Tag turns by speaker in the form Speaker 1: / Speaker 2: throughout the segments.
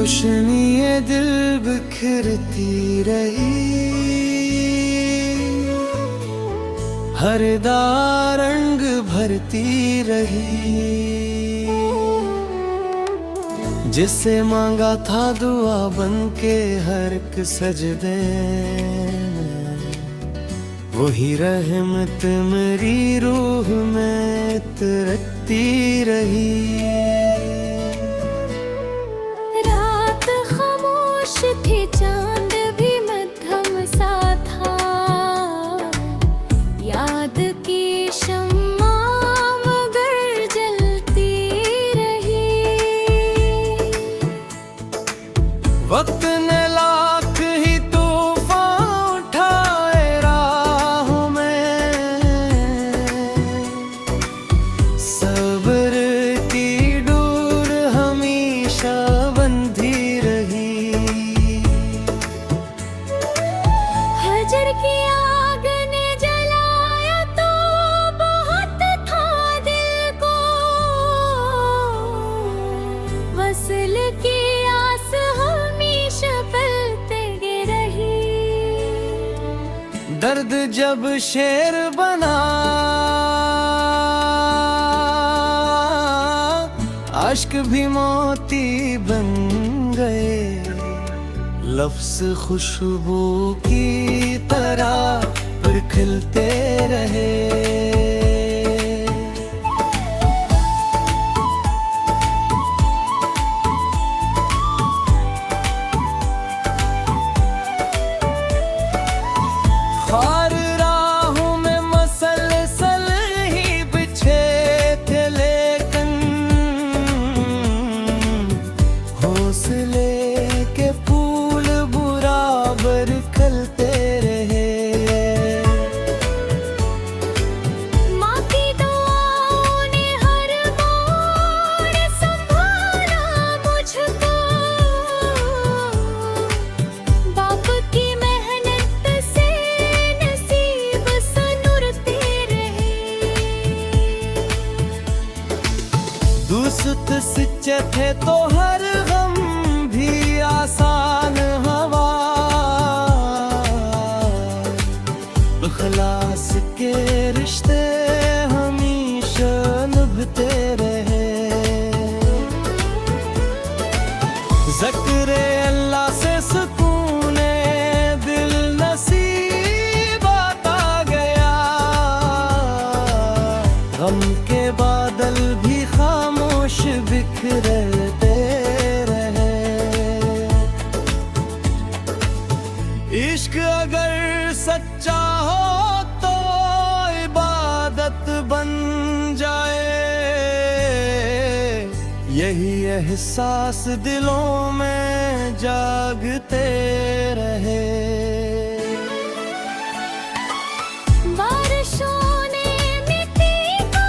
Speaker 1: रोशनी ये दिल बिखरती रही, हर रंग भरती रही। जिससे मांगा था दुआ बन के हर एक सजदे, वही रहमत मेरी रूह में तरसती रही।
Speaker 2: रात खामोश थी, चांद भी मध्यम सा था, याद की शम्मा मगर जलती रही।
Speaker 1: वक्त ने लाख ही तूफान उठाए राहों में, सब्र की डोर हमेशा बंधी रही।
Speaker 2: हजर की आग ने जलाया तो बहुत था दिल को, वसल की आस हमेशा पलते रही।
Speaker 1: दर्द जब शेर बना, अश्क भी मोती बन गए। लफ्ज़ खुशबू की तरह फिर खिलते रहे। खार राहों में मसलसल ही बिछे थे, लेकिन हौसले के फूल बराबर खिलते रहे।
Speaker 2: माँ की दुआओं ने हर मोड़ संभाला मुझको, बाप की मेहनत से नसीब सनुरते रहे।
Speaker 1: दोस्त सच्चे थे तो हर गम भी आसान हवा, इखलास के रिश्ते हमेशा निभते रहे। ज़िक्र अल्लाह से सुकूने दिल नसीब आता गया, गम के बादल भी खामोश बिखरते रहे। इश्क अगर सच्चा हो तो इबादत बन जाए, यही एहसास दिलों में जागते रहे।
Speaker 2: बारिशों ने मिट्टी को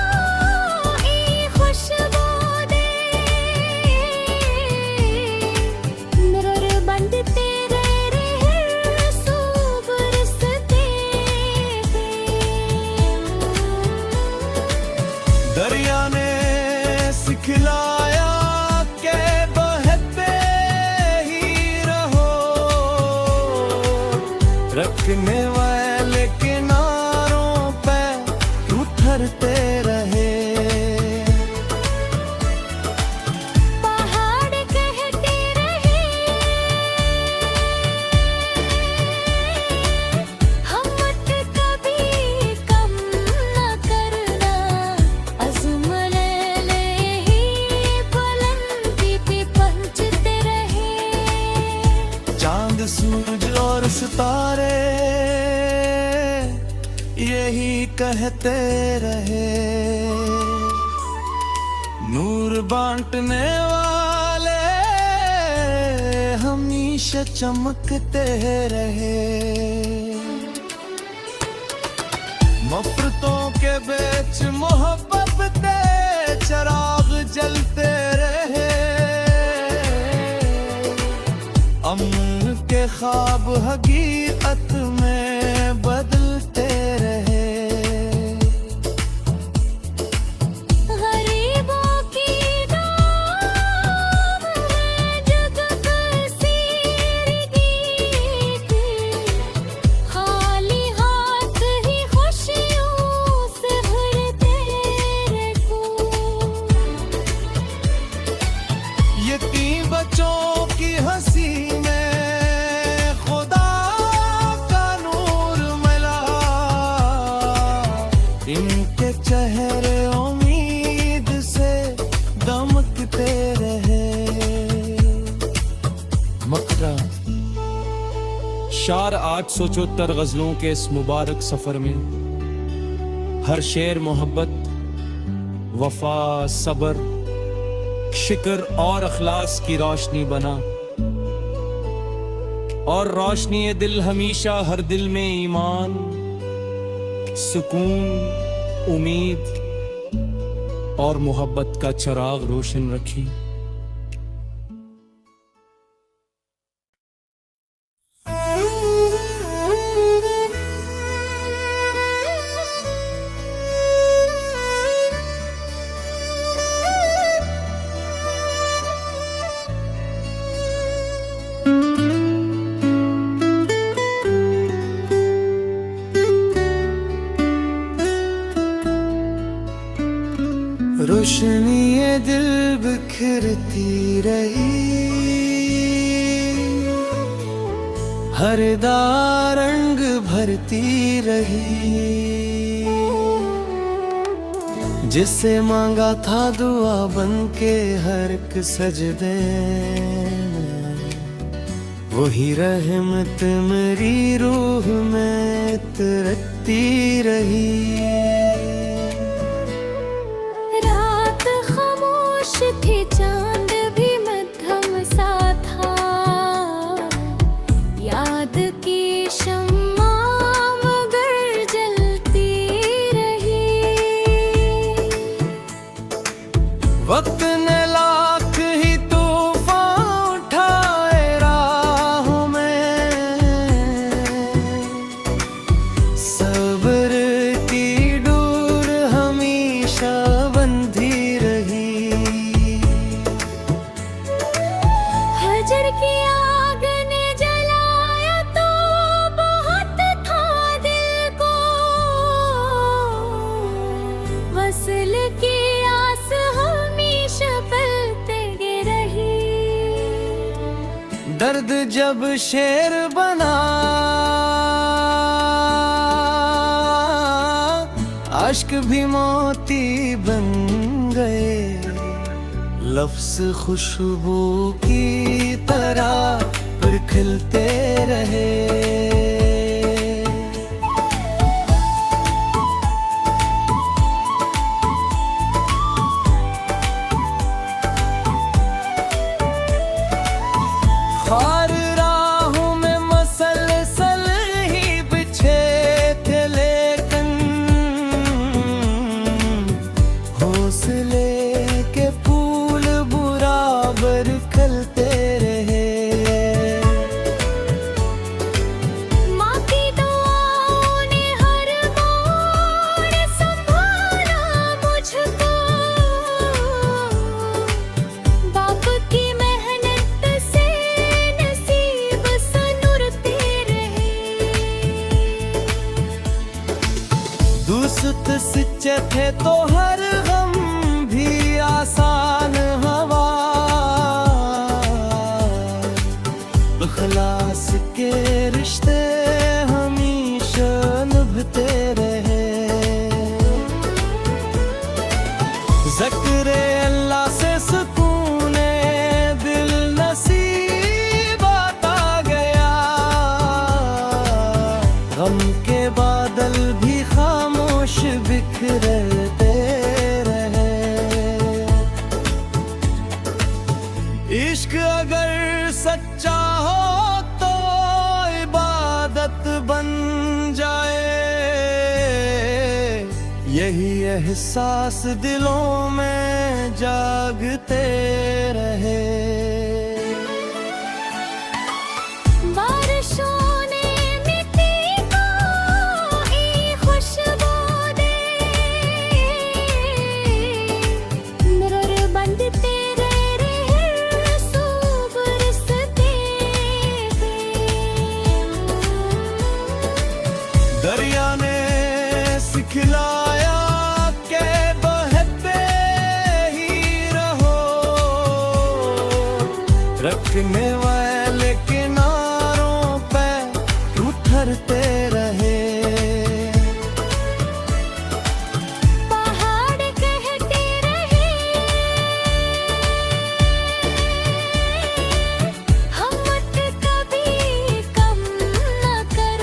Speaker 2: एक खुशबू दे, मिरर बंद तेरे रहसू बरसते हैं।
Speaker 1: दरिया ने सिखलाया के बहते ही रहो, रखने वाले किनारों पे उतरते रहे।
Speaker 2: पहाड़ कहते रहे, हिम्मत कभी कम न करना, अज़्म ले ही बुलंदी पे पहुंचते रहे।
Speaker 1: चांद सूरज और सितारे यही कहते रहे, नूर बांटने वाले हमेशा चमकते रहे। नफरतों के बीच मोहब्बत के चिराग जलते रहे, अमन के ख्वाब हकीकत में बदलते रहे।
Speaker 2: गरीबों की दुआ में जग
Speaker 3: 874 गजलों के इस मुबारक सफर में हर शेर मोहब्बत, वफा, सब्र, शिक्र और अखलास की रोशनी बना। और रोशनी दिल हमेशा हर दिल में ईमान, सुकून, उम्मीद और मोहब्बत का चिराग रोशन रखी।
Speaker 1: रोशनी ये दिल बिखरती रही, हर रंग भरती रही। जिससे मांगा था दुआ बन के हर एक सजदे में, वही रहमत मेरी रूह में तरसती रही।
Speaker 2: थी चांद भी मध्यम सा था, याद की शम्मा मगर जलती रही।
Speaker 1: वक्त ने लाख ही तूफान उठाए राहों में, सब्र की डोर हमेशा बंधी रही।
Speaker 2: हजर की आग ने जलाया तो बहुत था दिल को, वसल की आस हमेशा पलते रही।
Speaker 1: दर्द जब शेर बना, अश्क भी मोती बन गए। लफ्ज़ खुशबू की तरह फिर खिलते रहे। खार राहों में मसलसल ही बिछे थे, लेकिन हौसले के फूल बराबर खिलते रहे।
Speaker 2: माँ की दुआओं ने हर मोड़ संभाला मुझको, बाप की मेहनत से नसीब सनुरते रहे।
Speaker 1: दोस्त सच्चे थे तो हर गम भी आसान हवा। इखलास के रिश्ते हमेशा निभते रहे। ज़िक्र अल्लाह से सुकूने दिल नसीब आता गया। गम के बादल भी खामोश बिखरते रहे। इश्क अगर सच्चा हो तो इबादत बन जाए, यही एहसास दिलों में जागते रहे।
Speaker 2: बारिशों ने मिट्टी को एक खुशबू दे, मिरर बंद तेरे रसूब रिश्ते थे।
Speaker 1: दरिया ने सिखलाया के बहते ही रहो, रखने वाले किनारों पे उठरते रहे।
Speaker 2: पहाड़ कहते रहे हम मत कभी कम न कर।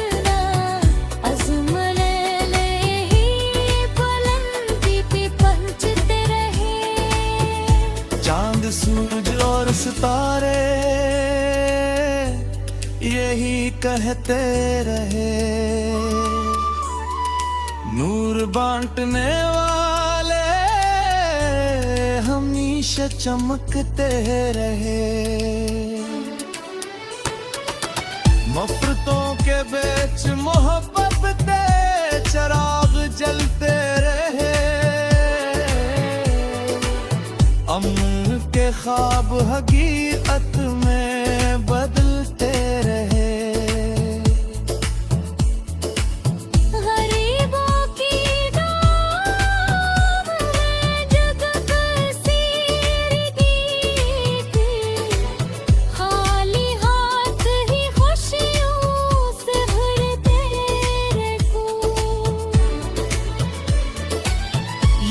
Speaker 1: कहते रहे, नूर बांटने वाले हमेशा चमकते रहे। मफरतों के बीच मोहब्बत के चिराग जलते रहे, अमन के ख्वाब हकीकत में बदलते रहे।
Speaker 2: गरीबों की डाल में जग बसेर की थी, खाली हाथ ही खुशियों से भरते रखो।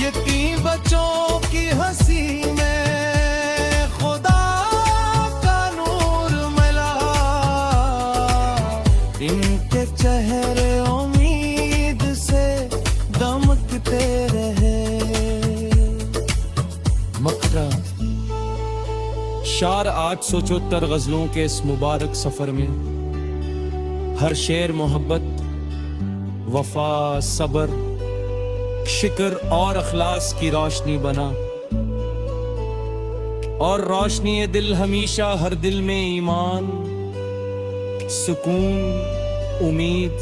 Speaker 1: यतीम बच्चों की हंसी में खुदा का नूर मिला, इनके चेहरे उम्मीद से दमकते रहे। मकरा
Speaker 3: शार 874 गजलों के इस मुबारक सफर में हर शेर मोहब्बत, वफा, सबर, शिक्र और अखलास की रोशनी बना, और रोशनी ये दिल हमेशा हर दिल में ईमान, सुकून, उम्मीद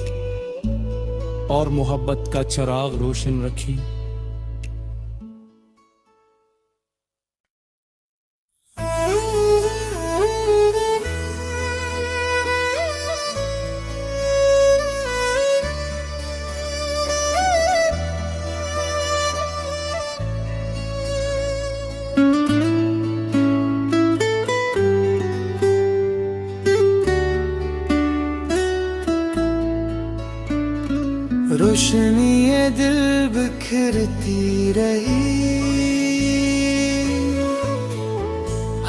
Speaker 3: और मोहब्बत का चिराग रोशन रखी।
Speaker 1: रोशनी ये दिल बिखरती रही,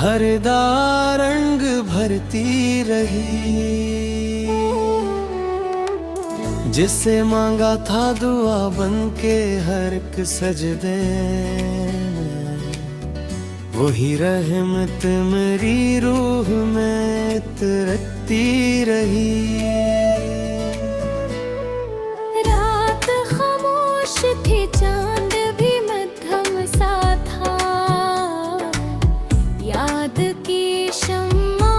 Speaker 1: हर रंग भरती रही। जिससे मांगा था दुआ बन के हर एक सजदे में, वही रहमत मेरी रूह में तरसती रही।
Speaker 2: थी चांद भी मध्यम सा था, याद की शम्मा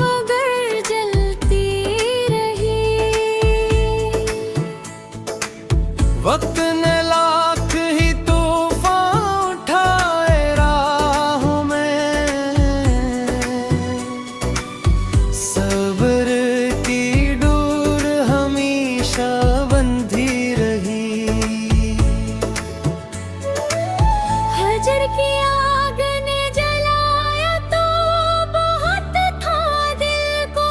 Speaker 2: मगर जलती रही।
Speaker 1: वक्त ने लाख ही तूफान उठाए राहों में, सब्र की डोर हमेशा बंधी रही।
Speaker 2: हजर की आग ने जलाया तो बहुत था दिल को,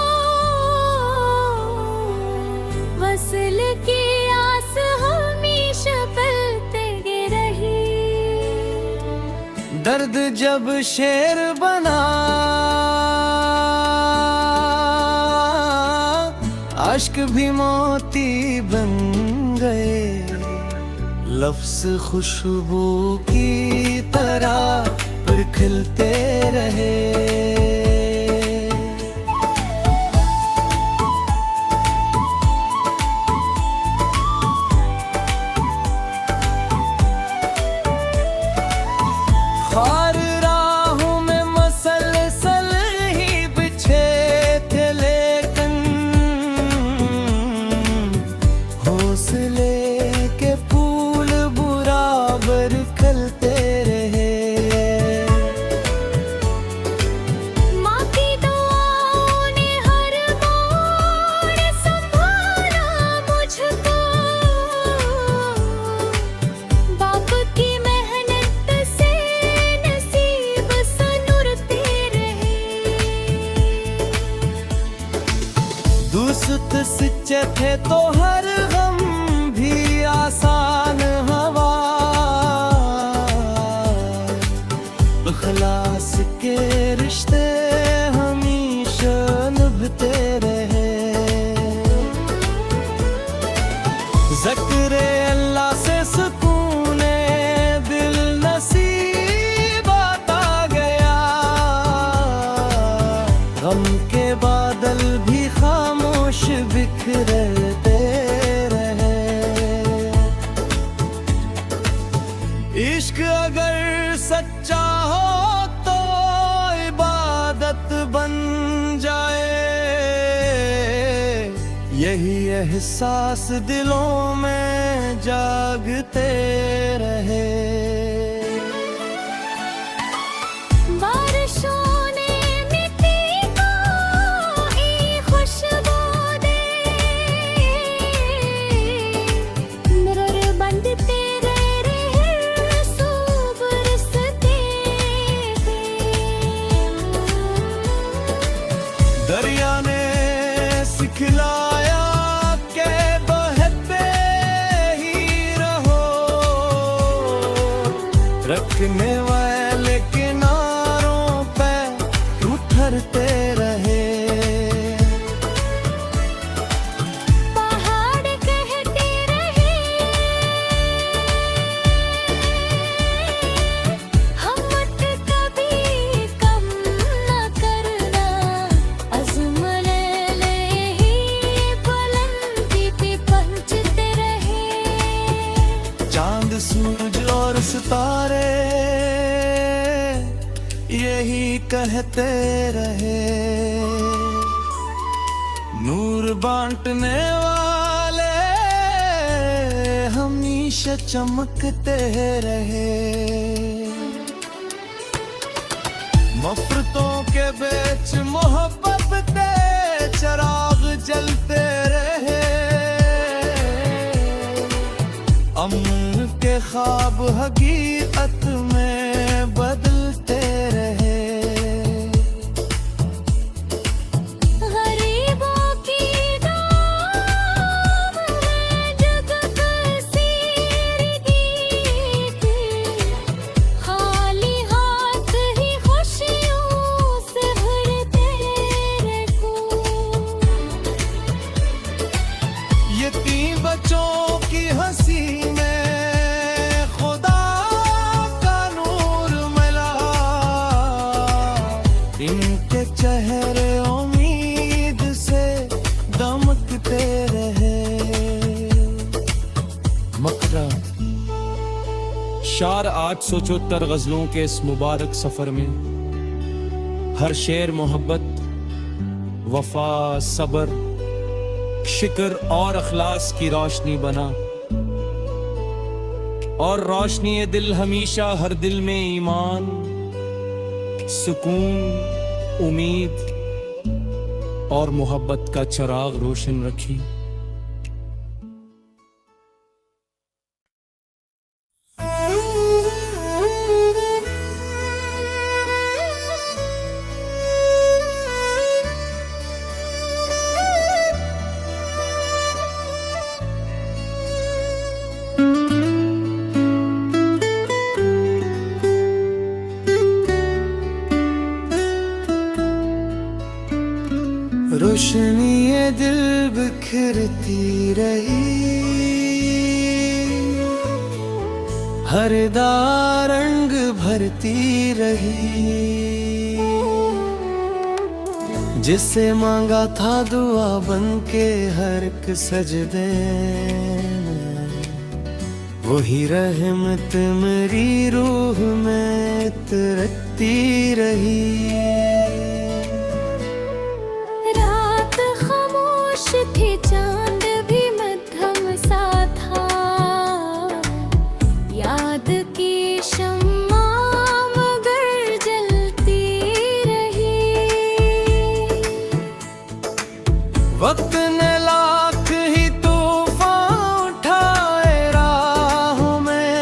Speaker 2: वसल की आस हमेशा पलते रही।
Speaker 1: दर्द जब शेर बना, अश्क भी मोती बन गए, लफ्ज़ खुशबू की तरह फिर खिलते रहे। खार राहों में मसलसल ही बिछे थे, लेकिन हौसले के फूल बराबर खिलते रहे।
Speaker 2: माँ की दुआओं ने हर मोड़ संभाला मुझको, बाप की मेहनत से नसीब सनुरते रहे।
Speaker 1: दोस्त सच्चे थे तो हर गम भी आसान हवा, इखलास के रिश्ते हमेशा निभते रहे। ज़िक्र अल्लाह से सुकूने दिल नसीब आता गया, गम के बादल भी खामोश रहते रहे। इश्क अगर सच्चा हो तो इबादत बन जाए, यही एहसास दिलों में जागते रहे।
Speaker 2: बारिशों ने मिट्टी को एक खुशबू दे, मिरर बंद तेरे बरसते थे।
Speaker 1: दरिया ने सिखलाया के बहते ही रहो, रखने वाले किनारों पे उठरते रहे।
Speaker 2: पहाड़ कहते रहे हिम्मत कभी कम न करना, अज़्म ले ले ही बुलंदी पे पहुंचते रहे।
Speaker 1: चांद सूरज और सितारे यही कहते रहे, नूर बांटने वाले हमेशा चमकते रहे। मफरतों के बीच मोहब्बत के चिराग जलते रहे, अमन के ख्वाब हकीकत में बदलते रहे।
Speaker 2: गरीबों की नाम है जग बसेरगी थी, खाली हाथ ही खुशियों से भरते रखो।
Speaker 1: यतीम बच्चों की हंसी में खुदा का नूर मिला, इनके चेहरे उम्मीद से दमकते रहे। मकरा
Speaker 3: शार 874 गजलों के इस मुबारक सफर में हर शेर मोहब्बत, वफा, सबर, शिक्र और अखलास की रोशनी बना, और रोशनी दिल हमेशा हर दिल में ईमान, सुकून, उम्मीद और मोहब्बत का चिराग रोशन रखी।
Speaker 1: रोशनी ये दिल बिखरती रही, हर रंग भरती रही। जिससे मांगा था दुआ बन के हर एक सजदे में, वही रहमत मेरी रूह में तरती रही।
Speaker 2: रात खामोश थी, चांद भी मध्यम सा था, याद की शम्मा मगर जलती रही।
Speaker 1: वक्त ने लाख ही तूफान उठाए राहों में,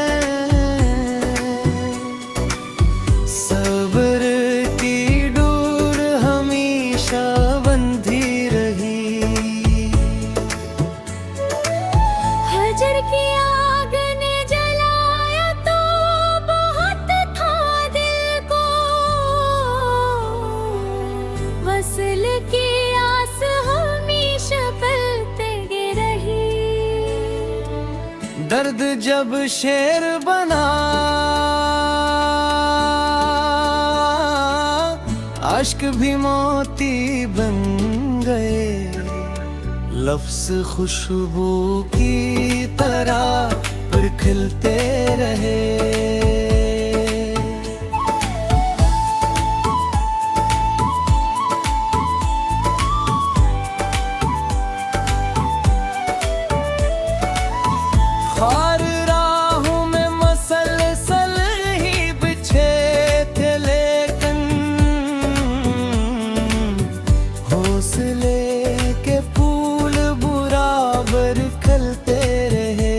Speaker 1: सब्र की डोर हमेशा बंधी रही।
Speaker 2: हजर की आग ने जलाया तो बहुत था दिल को, वसल की आस हमेशा पलते रही।
Speaker 1: दर्द जब शेर बना, अश्क भी मोती बन गए। लफ्ज खुशबू की तरह फिर खिलते रहे। खार राहों में मसलसल ही बिछे थे, लेकिन हौसले के फूल बराबर खिलते रहे।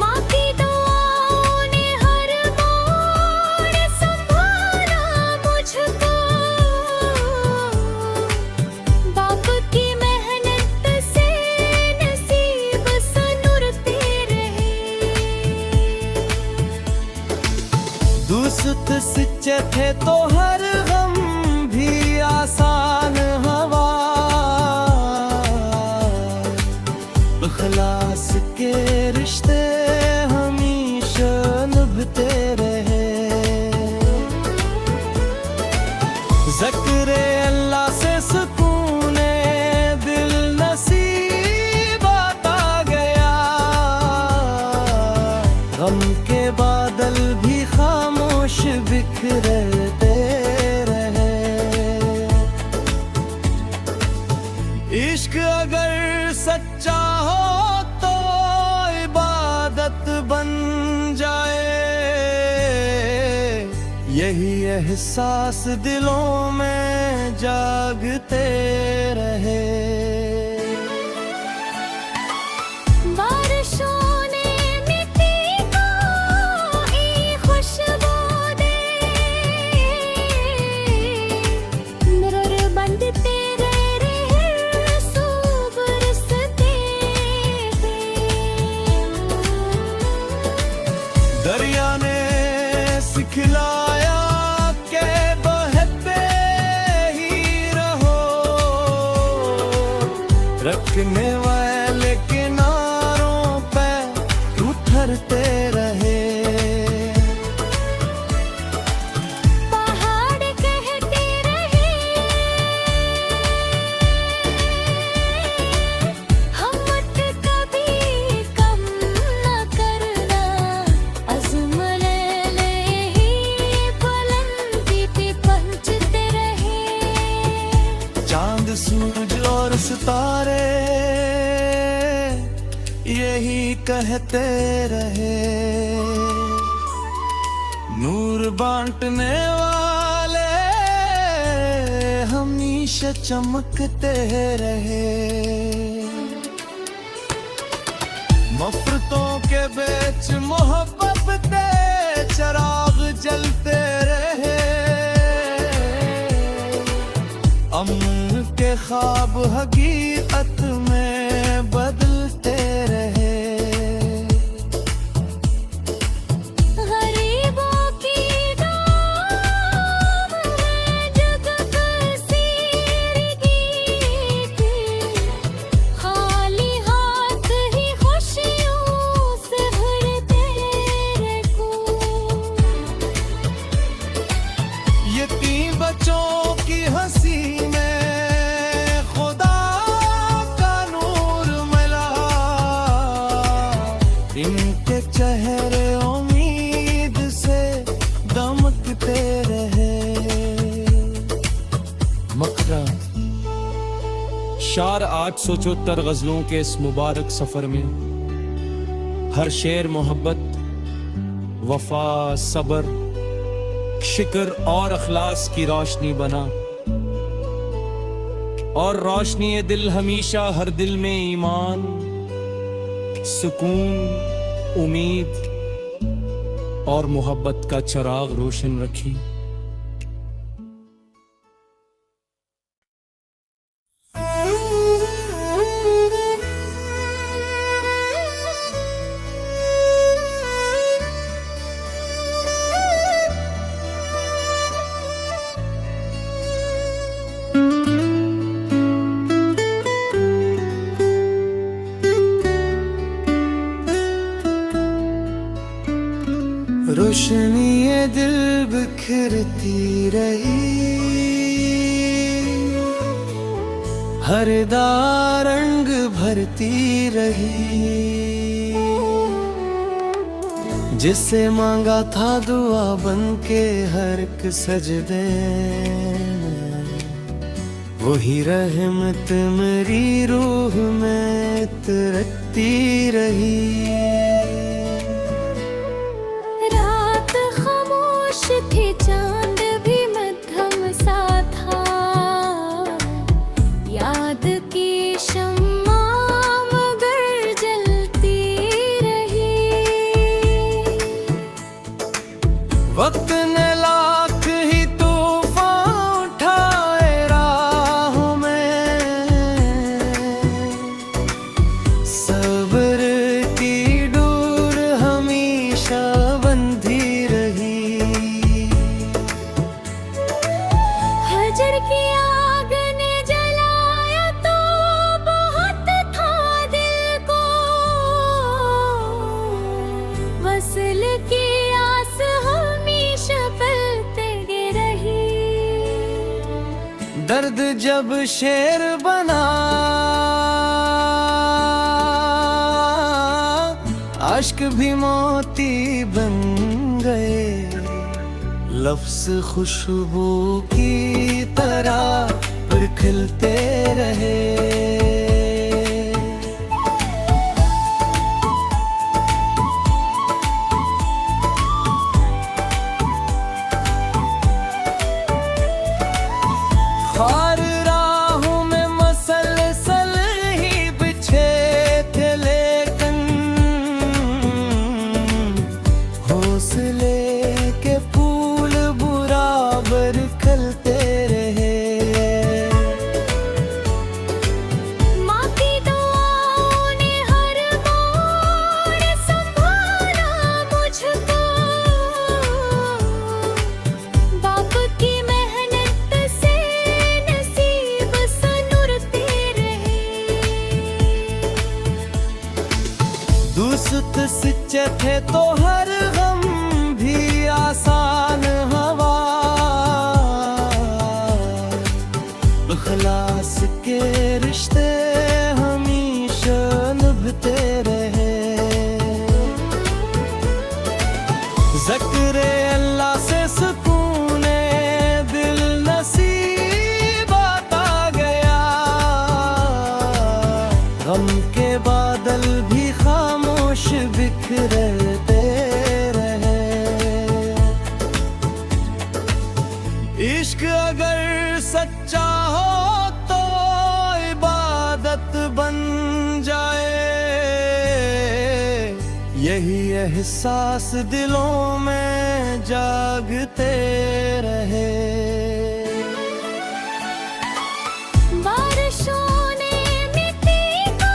Speaker 2: माँ की दुआओं ने हर मोड़ संभाला मुझको, बाप की मेहनत से नसीब सनुरते रहे।
Speaker 1: दुस्त सच्चे थे तो हर गम भी आसान हवा, इखलास के रिश्ते हमेशा निभते रहे। ज़िक्र अल्लाह से सुकूने दिल नसीब आता गया, गम के बादल भी खामोश बिखरते रहे। इश्क अगर सच्चा हो तो इबादत बन जाए, यही एहसास दिलों में जागते रहे।
Speaker 2: बारिशों ने मिट्टी को एक खुशबू दे, मिरर बंद तेरे रहसू बरसते थे।
Speaker 1: दरिया ने सिखलाया के बहते ही रहो, रखने वाले किनारों पे उतरते रहे।
Speaker 2: पहाड़ कहते रहे हिम्मत कभी कम न करना, अज़्म ले ही बुलंदी पे पहुंचते रहे।
Speaker 1: चांद सूरज और सितारे यही कहते रहे, नूर बांटने वाले हमेशा चमकते रहे। नफरतों के बीच मोहब्बत के चिराग जलते रहे, अमन के ख्वाब हकीकत में बदलते रहे।
Speaker 2: गरीबों की डाम में जग बसेरी की थी, खाली हाथ ही खुशियों से भरते रखो।
Speaker 1: यतीम बच्चों की हंसी में खुदा का नूर मिला, इनके चेहरे उम्मीद से दमकते रहे। मकरा
Speaker 3: शार 874 गजलों के इस मुबारक सफर में हर शेर मोहब्बत, वफा, सबर, शिक्र और अखलास की रोशनी बना, और रोशनी ये दिल हमेशा हर दिल में ईमान, सुकून, उम्मीद और मोहब्बत का चिराग रोशन रखी।
Speaker 1: रोशनी ये दिल बिखरती रही, हरदा रंग भरती रही। जिससे मांगा था दुआ बन के हर एक सजदे, वही रहमत मेरी रूह में तरसती रही।
Speaker 2: रात खामोश थी, चांद भी मध्यम सा था। याद की शम्मा मगर जलती रही।
Speaker 1: वक्त ने लाख ही तूफान उठाए राहों में, सब्र की डोर हमेशा बंधी रही।
Speaker 2: हजर की आग ने जलाया तो बहुत था दिल को। वसल की आस हमेशा पलते रही।
Speaker 1: दर्द जब शेर बना, अश्क भी मोती बन गए। लफ्ज़ खुशबू की तरह पर खिलते रहे। खार राहों में मसलसल ही बिछे थे, लेकिन हौसले के फूल बराबर खिलते रहे।
Speaker 2: माँ की दुआओं ने हर मोड़ संभाला मुझको। बाप की मेहनत से नसीब सनुरते रहे।
Speaker 1: दोस्त सच्चे थे तो हर गम भी आसान हवा। इखलास के रिश्ते हमेशा निभते रहे। ज़िक्र अल्लाह से सुकूने दिल नसीब आता गया। गम के बादल भी खामोश बिखरते रहे। इश्क अगर सच्चा हो तो इबादत बन जाए। यही एहसास दिलों में जागते रहे।
Speaker 2: बारिशों ने मिट्टी को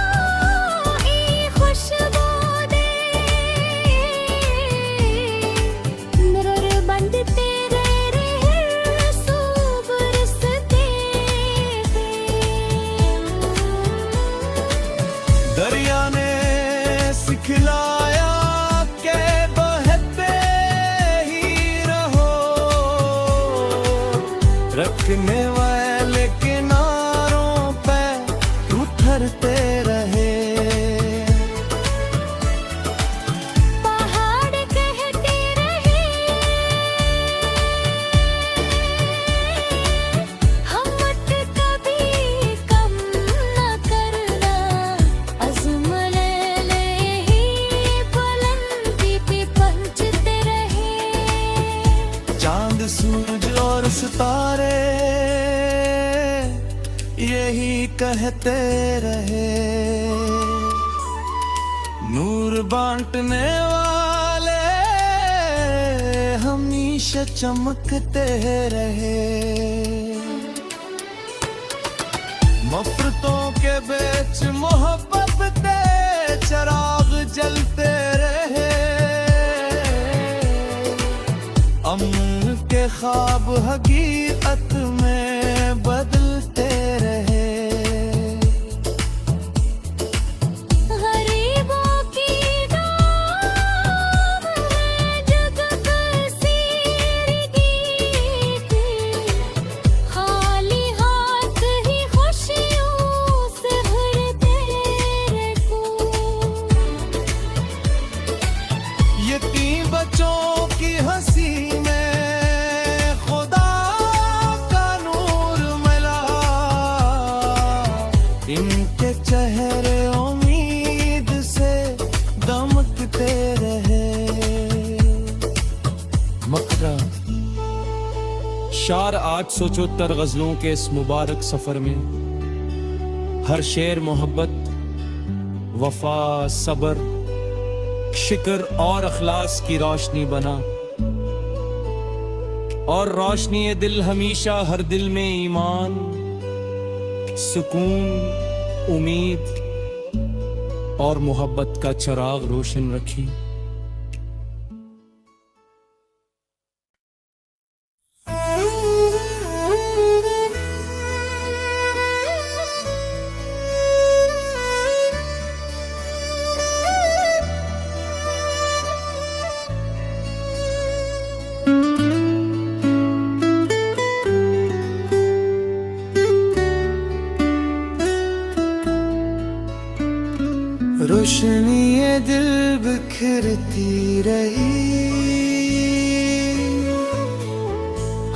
Speaker 2: एक खुशबू दे। मिरर बंद तेरे रहे सूब रिश्ते थे।
Speaker 1: दरिया ने सिखलाया के बहते ही रहो। रखने वाले किनारों पे उतरते रहे।
Speaker 2: पहाड़ कहते रहे हिम्मत कभी कम न करना। अज़्म ले ही बुलंदी पे पहुंचते रहे।
Speaker 1: चांद सूरज और सितारे यही कहते रहे। नूर बांटने वाले हमेशा चमकते रहे। नफरतों के बीच मोहब्बत के चिराग जलते रहे। अमन के ख्वाब हकीकत में बदलते रहे।
Speaker 2: गरीबों की दुआ है जग बसीरगी थी। खाली हाथ ही खुशियों
Speaker 3: सरशार 874 गजलों के इस मुबारक सफर में हर शेर मोहब्बत, वफा, सबर, शिक्र और अखलास की रोशनी बना। और रोशनी ये दिल हमेशा हर दिल में ईमान, सुकून, उम्मीद और मोहब्बत का चिराग रोशन रखी।
Speaker 1: रोशनी ये दिल बिखरती रही,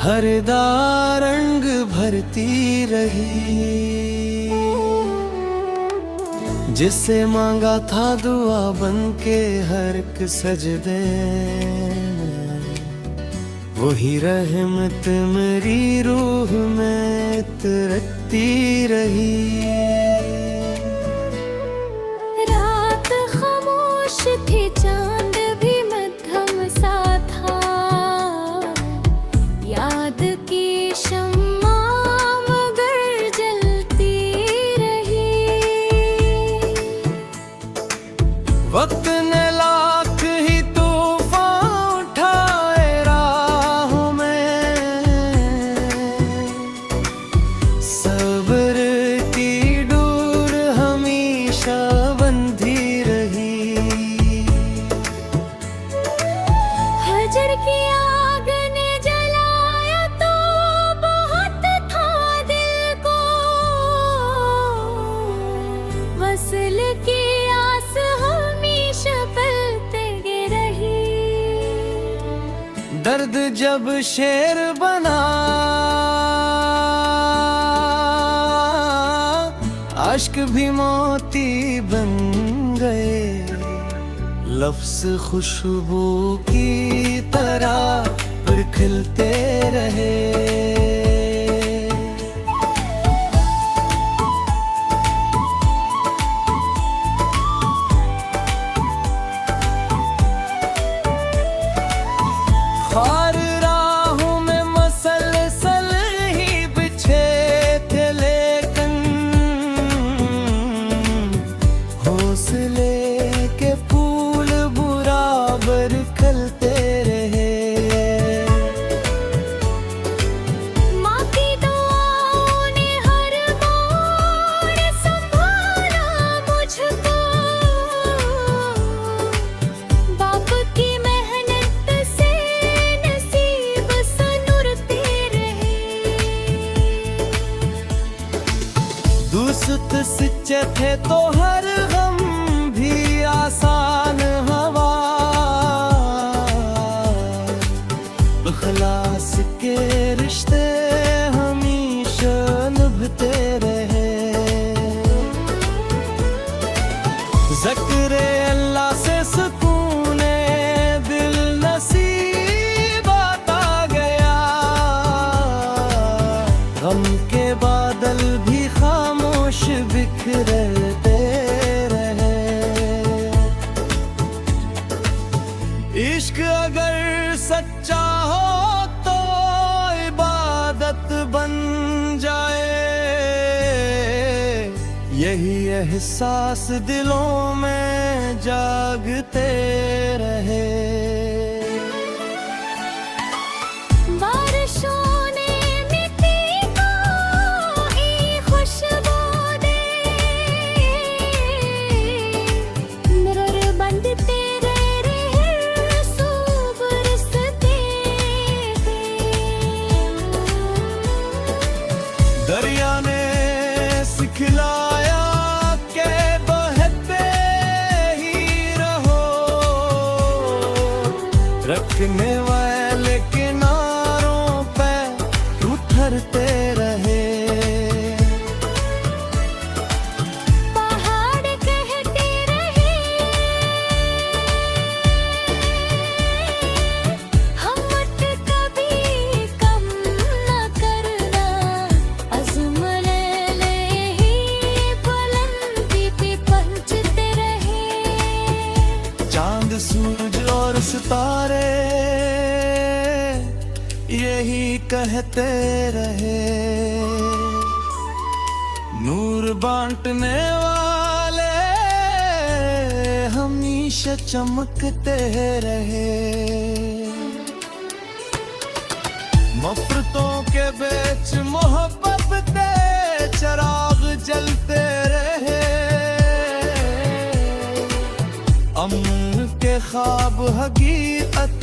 Speaker 1: हर रंग भरती रही। जिससे मांगा था दुआ बन के हर एक सजदे, वही रहमत मेरी रूह में तरसती रही।
Speaker 2: थी चांद भी मध्यम सा था, याद की शम्मा मगर जलती रही।
Speaker 1: वक्त ने लाख ही तूफान उठाए राहों में, सब्र की डोर हमेशा बंधी रही।
Speaker 2: हजर की आग ने जलाया तो बहुत था दिल को, वसल की आस हमेशा पलते रही।
Speaker 1: दर्द जब शेर बना, अश्क भी मोती बन गए। लफ्ज़ खुशबू की तरह फिर खिलते रहे। खार राहों में मसलसल ही बिछे थे, लेकिन हौसले के फूल बराबर खिलते रहे।
Speaker 2: माँ की दुआओं ने हर मोड़ संभाला मुझको, बाप की मेहनत से नसीब सनुरते रहे।
Speaker 1: दोस्त सच्चे थे तो हर गम भी आसान हवा, इखलास के रिश्ते हमेशा निभते रहे। ज़िक्र अल्लाह से सुकूने दिल नसीब आता गया, गम के बादल भी खामोश बिखरते रहे। इश्क अगर सच्चा हो तो इबादत बन जाए, यही एहसास दिलों में जागते रहे।
Speaker 2: बारिशों ने मिट्टी को एक खुशबू दे, मिरर बंद तेरे बरसते थे।
Speaker 1: दरिया ने सिखलाया के बहते ही रहो, रखने वाले किनारों पे उठरते रहे।
Speaker 2: पहाड़ कहते रहे, हम मत कभी कम
Speaker 1: सूरज और सितारे यही कहते रहे, नूर बांटने वाले हमेशा चमकते रहे। नफरतों के बीच मोहब्बत के चिराग जलते रहे, अमन के ख्वाब हकीकत